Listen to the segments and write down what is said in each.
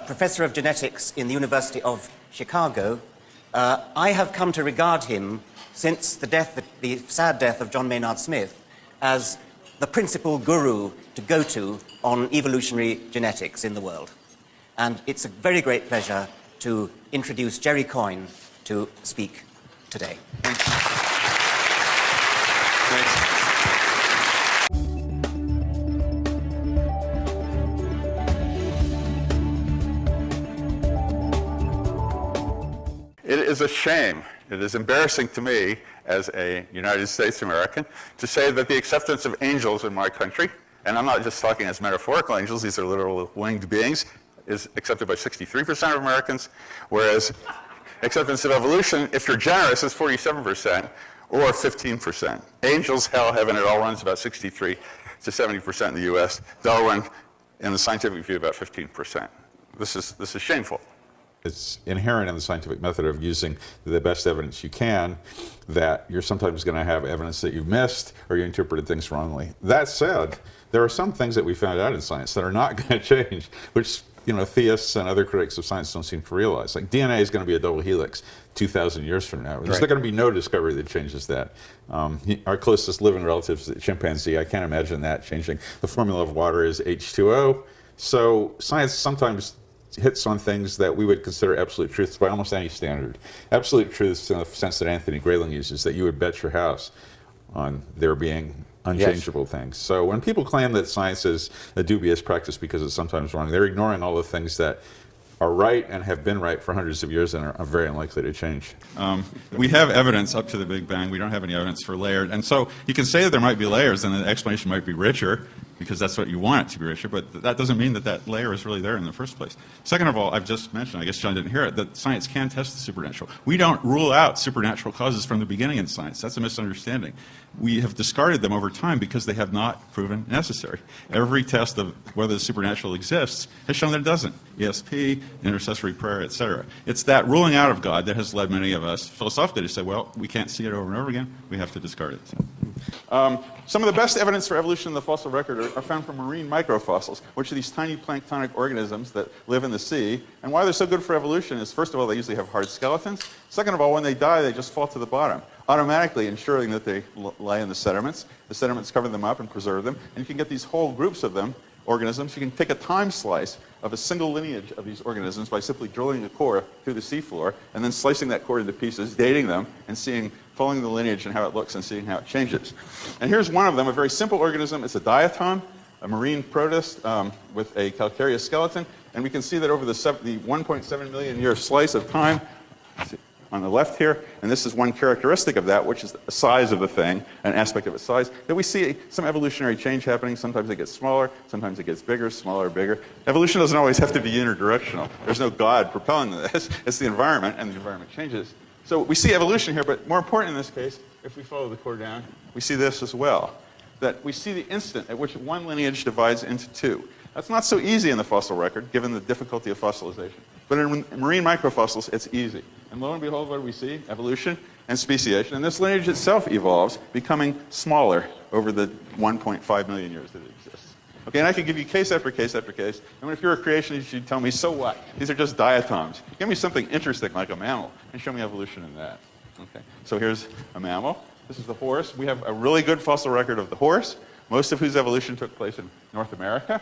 professor of genetics in the University of Chicago. I have come to regard him, since the sad death of John Maynard Smith, as the principal guru to go to on evolutionary genetics in the world. And it's a very great pleasure to introduce Jerry Coyne to speak today. Thanks. It is a shame, it is embarrassing to me as a United States American to say that the acceptance of angels in my country, and I'm not just talking as metaphorical angels, these are literal winged beings, is accepted by 63% of Americans, whereas acceptance of evolution, if you're generous, is 47% or 15%. Angels, hell, heaven, it all runs about 63 to 70% in the US. Darwin, in the scientific view, about 15%. This is shameful. It's inherent in the scientific method of using the best evidence you can that you're sometimes going to have evidence that you've missed or you interpreted things wrongly. That said, there are some things that we found out in science that are not going to change, which theists and other critics of science don't seem to realize. Like DNA is going to be a double helix 2,000 years from now. There's not going to be no discovery that changes that. Our closest living relative is the chimpanzee. I can't imagine that changing. The formula of water is H2O. So science sometimes hits on things that we would consider absolute truths by almost any standard. Absolute truths in the sense that Anthony Grayling uses, that you would bet your house on there being unchangeable things. So when people claim that science is a dubious practice because it's sometimes wrong, they're ignoring all the things that are right and have been right for hundreds of years and are very unlikely to change. We have evidence up to the Big Bang. We don't have any evidence for layered. And so you can say that there might be layers and the explanation might be richer because that's what you want it to be richer, but that doesn't mean that that layer is really there in the first place. Second of all, I've just mentioned, I guess John didn't hear it, that science can test the supernatural. We don't rule out supernatural causes from the beginning in science. That's a misunderstanding. We have discarded them over time because they have not proven necessary. Every test of whether the supernatural exists has shown that it doesn't. ESP, intercessory prayer, etc. It's that ruling out of God that has led many of us philosophically to say, well, we can't see it over and over again, we have to discard it. Some of the best evidence for evolution in the fossil record are found from marine microfossils, which are these tiny planktonic organisms that live in the sea. And why they're so good for evolution is, first of all, they usually have hard skeletons. Second of all, when they die, they just fall to the bottom, automatically ensuring that they lie in the sediments. The sediments cover them up and preserve them. And you can get these whole groups of them, organisms. You can take a time slice of a single lineage of these organisms by simply drilling a core through the seafloor and then slicing that core into pieces, dating them, and following the lineage and how it looks and seeing how it changes. And here's one of them, a very simple organism. It's a diatom, a marine protist with a calcareous skeleton. And we can see that over the 1.7 million year slice of time, on the left here, and this is one characteristic of that, which is the size of the thing, an aspect of its size, that we see some evolutionary change happening. Sometimes it gets smaller, sometimes it gets bigger, smaller, bigger. Evolution doesn't always have to be unidirectional. There's no God propelling this. It's the environment, and the environment changes. So we see evolution here, but more important in this case, if we follow the core down, we see this as well, that we see the instant at which one lineage divides into two. That's not so easy in the fossil record, given the difficulty of fossilization. But in marine microfossils, it's easy. And lo and behold, what do we see? Evolution and speciation. And this lineage itself evolves, becoming smaller over the 1.5 million years that it exists. Okay, and I could give you case after case after case. And if you're a creationist, you'd tell me, so what? These are just diatoms. Give me something interesting like a mammal and show me evolution in that. Okay, so here's a mammal. This is the horse. We have a really good fossil record of the horse, most of whose evolution took place in North America.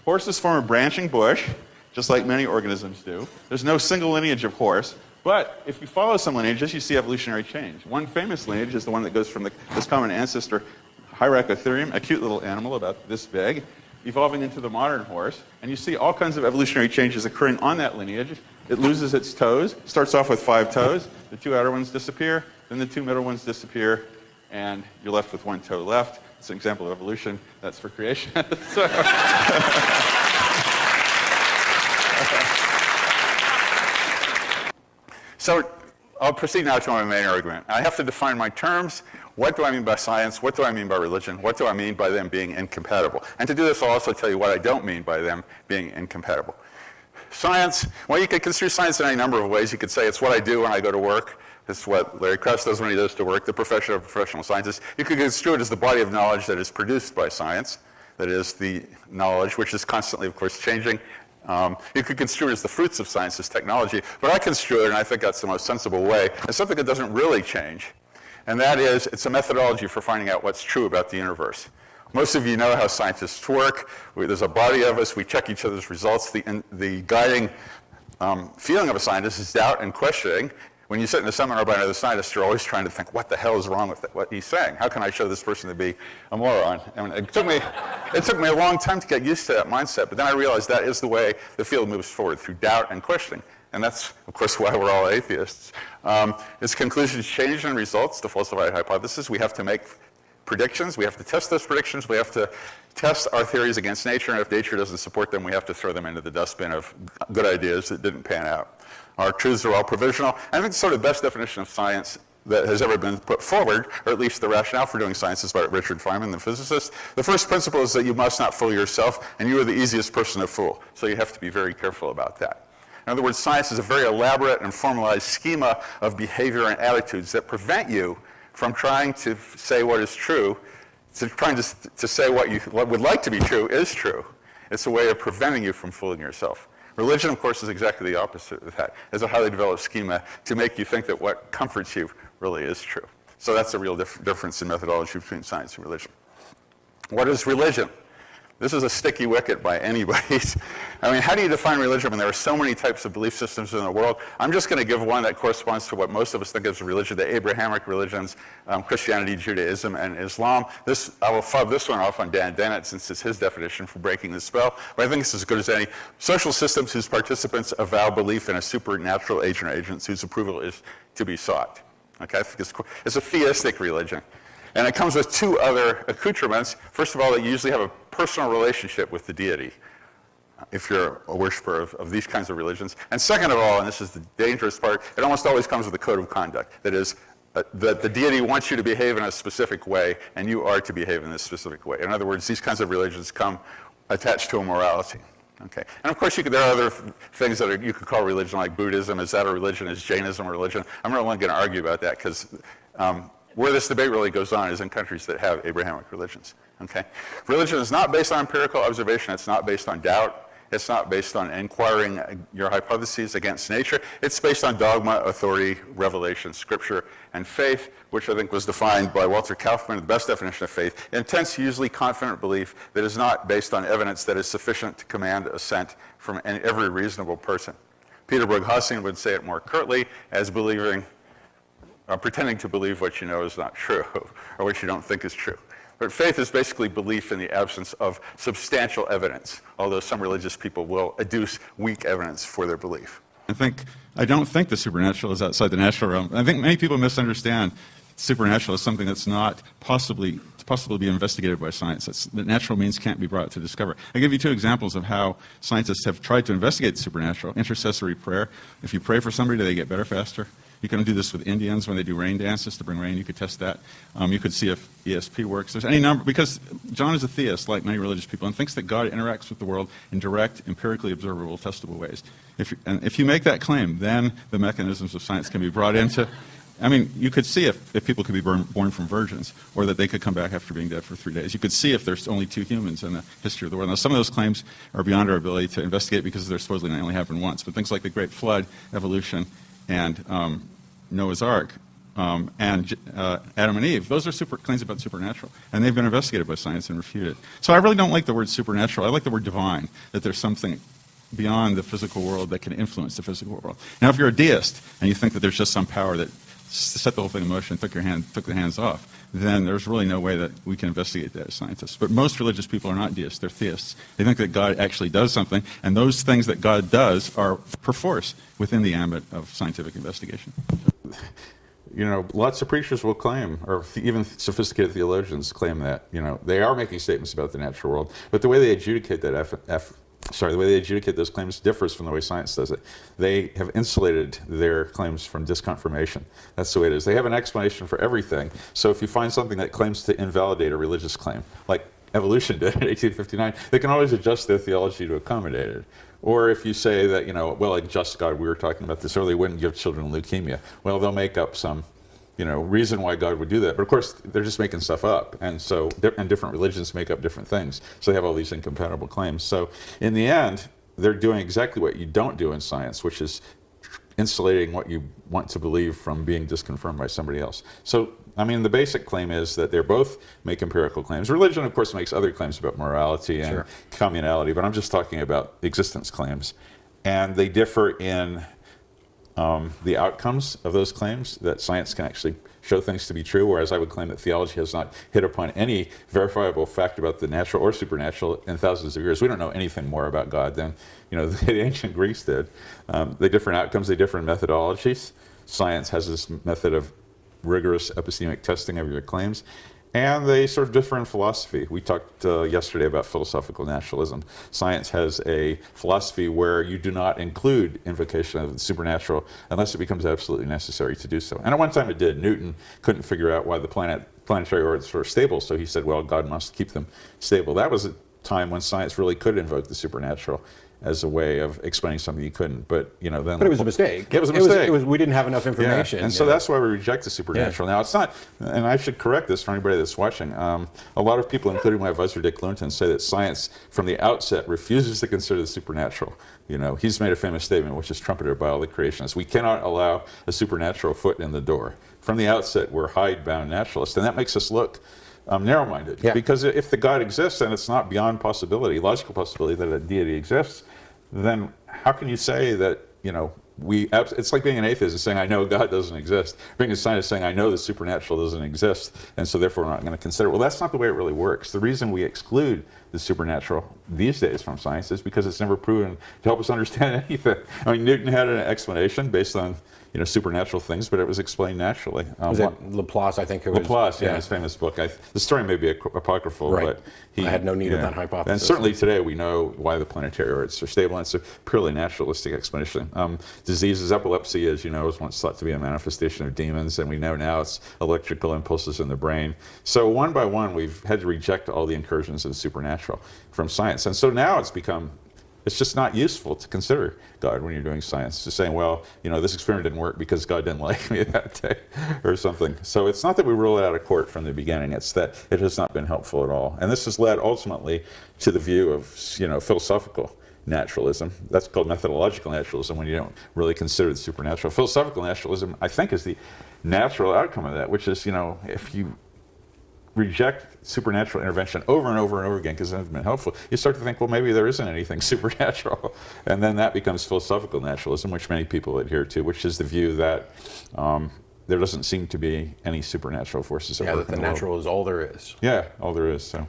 Horses form a branching bush, just like many organisms do. There's no single lineage of horse. But if you follow some lineages, you see evolutionary change. One famous lineage is the one that goes from this common ancestor, Hyracotherium, a cute little animal about this big, evolving into the modern horse. And you see all kinds of evolutionary changes occurring on that lineage. It loses its toes, starts off with 5 toes. The 2 outer ones disappear, then the 2 middle ones disappear, and you're left with 1 toe left. It's an example of evolution. That's for creation. So I'll proceed now to my main argument. I have to define my terms. What do I mean by science? What do I mean by religion? What do I mean by them being incompatible? And to do this, I'll also tell you what I don't mean by them being incompatible. Science, well, you could construe science in any number of ways. You could say it's what I do when I go to work. It's what Larry Krauss does when he goes to work, the profession of professional scientists. You could construe it as the body of knowledge that is produced by science. That is the knowledge, which is constantly, of course, changing, You could construe it as the fruits of science, as technology, but I construe it, and I think that's the most sensible way, as something that doesn't really change. And that is, it's a methodology for finding out what's true about the universe. Most of you know how scientists work. There's a body of us. We check each other's results. The guiding feeling of a scientist is doubt and questioning. When you sit in a seminar by another scientist, you're always trying to think, what the hell is wrong with what he's saying? How can I show this person to be a moron? And it took me a long time to get used to that mindset, but then I realized that is the way the field moves forward, through doubt and questioning. And that's, of course, why we're all atheists. Its conclusions change in results to falsify hypothesis. We have to make predictions. We have to test those predictions. We have to test our theories against nature, and if nature doesn't support them, we have to throw them into the dustbin of good ideas that didn't pan out. Our truths are all provisional. I think it's sort of the best definition of science that has ever been put forward, or at least the rationale for doing science is by Richard Feynman, the physicist. The first principle is that you must not fool yourself, and you are the easiest person to fool. So you have to be very careful about that. In other words, science is a very elaborate and formalized schema of behavior and attitudes that prevent you from trying to say what is true, trying to say what would like to be true is true. It's a way of preventing you from fooling yourself. Religion, of course, is exactly the opposite of that. It's a highly developed schema to make you think that what comforts you really is true. So that's a real difference in methodology between science and religion. What is religion? This is a sticky wicket by anybody. I mean, how do you define religion when there are so many types of belief systems in the world? I'm just going to give one that corresponds to what most of us think of as religion, the Abrahamic religions, Christianity, Judaism, and Islam. I will fob this one off on Dan Dennett since it's his definition for breaking the spell, but I think it's as good as any. Social systems whose participants avow belief in a supernatural agent or agents whose approval is to be sought. Okay, I think it's a theistic religion. And it comes with two other accoutrements. First of all, that you usually have a personal relationship with the deity, if you're a worshiper of these kinds of religions. And second of all, and this is the dangerous part, it almost always comes with a code of conduct. That is, that the deity wants you to behave in a specific way, and you are to behave in this specific way. In other words, these kinds of religions come attached to a morality. Okay. And of course, there are other things that you could call religion, like Buddhism. Is that a religion? Is Jainism a religion? I'm not going to argue about that, because where this debate really goes on is in countries that have Abrahamic religions. Okay? Religion is not based on empirical observation. It's not based on doubt. It's not based on inquiring your hypotheses against nature. It's based on dogma, authority, revelation, scripture, and faith, which I think was defined by Walter Kaufmann, the best definition of faith: intense, usually confident belief that is not based on evidence that is sufficient to command assent from every reasonable person. Peter Brughassian would say it more curtly as pretending to believe what you know is not true, or what you don't think is true. But faith is basically belief in the absence of substantial evidence, although some religious people will adduce weak evidence for their belief. I don't think the supernatural is outside the natural realm. I think many people misunderstand supernatural as something that's not possibly be investigated by science. That natural means can't be brought to discover. I give you two examples of how scientists have tried to investigate the supernatural. Intercessory prayer. If you pray for somebody, do they get better faster? You can do this with Indians when they do rain dances to bring rain. You could test that. You could see if ESP works. There's any number, because John is a theist, like many religious people, and thinks that God interacts with the world in direct, empirically observable, testable ways. If you make that claim, then the mechanisms of science can be brought into. I mean, you could see if people could be born from virgins, or that they could come back after being dead for 3 days. You could see if there's only 2 humans in the history of the world. Now, some of those claims are beyond our ability to investigate because they're supposedly only happened once. But things like the Great Flood, evolution, and Noah's Ark, and Adam and Eve, those are claims about supernatural. And they've been investigated by science and refuted. So I really don't like the word supernatural. I like the word divine, that there's something beyond the physical world that can influence the physical world. Now, if you're a deist and you think that there's just some power that set the whole thing in motion, took the hands off, then there's really no way that we can investigate that as scientists. But most religious people are not deists, they're theists. They think that God actually does something, and those things that God does are perforce within the ambit of scientific investigation. You know, lots of preachers will claim, or even sophisticated theologians claim that, you know, they are making statements about the natural world, but the way they adjudicate the way they adjudicate those claims differs from the way science does it. They have insulated their claims from disconfirmation. That's the way it is. They have an explanation for everything. So if you find something that claims to invalidate a religious claim, like evolution did in 1859, they can always adjust their theology to accommodate it. Or if you say that, you know, well, like just God, we were talking about this earlier, wouldn't give children leukemia. Well, they'll make up some, you know, reason why God would do that. But of course, they're just making stuff up. And so, and different religions make up different things. So they have all these incompatible claims. So in the end, they're doing exactly what you don't do in science, which is insulating what you want to believe from being disconfirmed by somebody else. So, I mean, the basic claim is that they both make empirical claims. Religion, of course, makes other claims about morality and communality, but I'm just talking about existence claims. And they differ in the outcomes of those claims, that science can actually show things to be true, whereas I would claim that theology has not hit upon any verifiable fact about the natural or supernatural in thousands of years. We don't know anything more about God than the ancient Greeks did. They differ in outcomes, they differ in methodologies. Science has this method of rigorous epistemic testing of your claims, and they sort of differ in philosophy. We talked yesterday about philosophical naturalism. Science has a philosophy where you do not include invocation of the supernatural unless it becomes absolutely necessary to do so. And at one time it did. Newton couldn't figure out why the planetary orbits were stable, so he said, well, God must keep them stable. That was a time when science really could invoke the supernatural as a way of explaining something you couldn't, but then. But it was a mistake. It was a mistake. We didn't have enough information. Yeah. And so that's why we reject the supernatural. Now it's not, and I should correct this for anybody that's watching. A lot of people, including my advisor Dick Lewington, say that science from the outset refuses to consider the supernatural. He's made a famous statement, which is trumpeted by all the creationists. We cannot allow a supernatural foot in the door. From the outset, we're hidebound naturalists, and that makes us look narrow-minded. Yeah. Because if the God exists and it's not beyond possibility, logical possibility that a deity exists, then how can you say that, it's like being an atheist and saying, I know God doesn't exist. Being a scientist saying, I know the supernatural doesn't exist, and so therefore we're not going to consider it. Well, that's not the way it really works. The reason we exclude the supernatural these days from science is because it's never proven to help us understand anything. I mean, Newton had an explanation based on supernatural things, but it was explained naturally. Was it Laplace, I think it was? Laplace, his famous book. The story may be apocryphal, right. but I had no need of that hypothesis. And certainly today we know why the planetary orbits are stable, and it's a purely naturalistic explanation. Diseases, epilepsy, as you know, was once thought to be a manifestation of demons, and we know now it's electrical impulses in the brain. So one by one, we've had to reject all the incursions of the supernatural from science. And so now it's just not useful to consider God when you're doing science. It's just saying, well, this experiment didn't work because God didn't like me that day or something. So it's not that we rule it out of court from the beginning. It's that it has not been helpful at all. And this has led ultimately to the view of, philosophical naturalism. That's called methodological naturalism when you don't really consider the supernatural. Philosophical naturalism, I think, is the natural outcome of that, which is, if you reject supernatural intervention over and over and over again because it hasn't been helpful, you start to think, well, maybe there isn't anything supernatural. And then that becomes philosophical naturalism, which many people adhere to, which is the view that there doesn't seem to be any supernatural forces at work. That the natural is all there is. Yeah, all there is. So.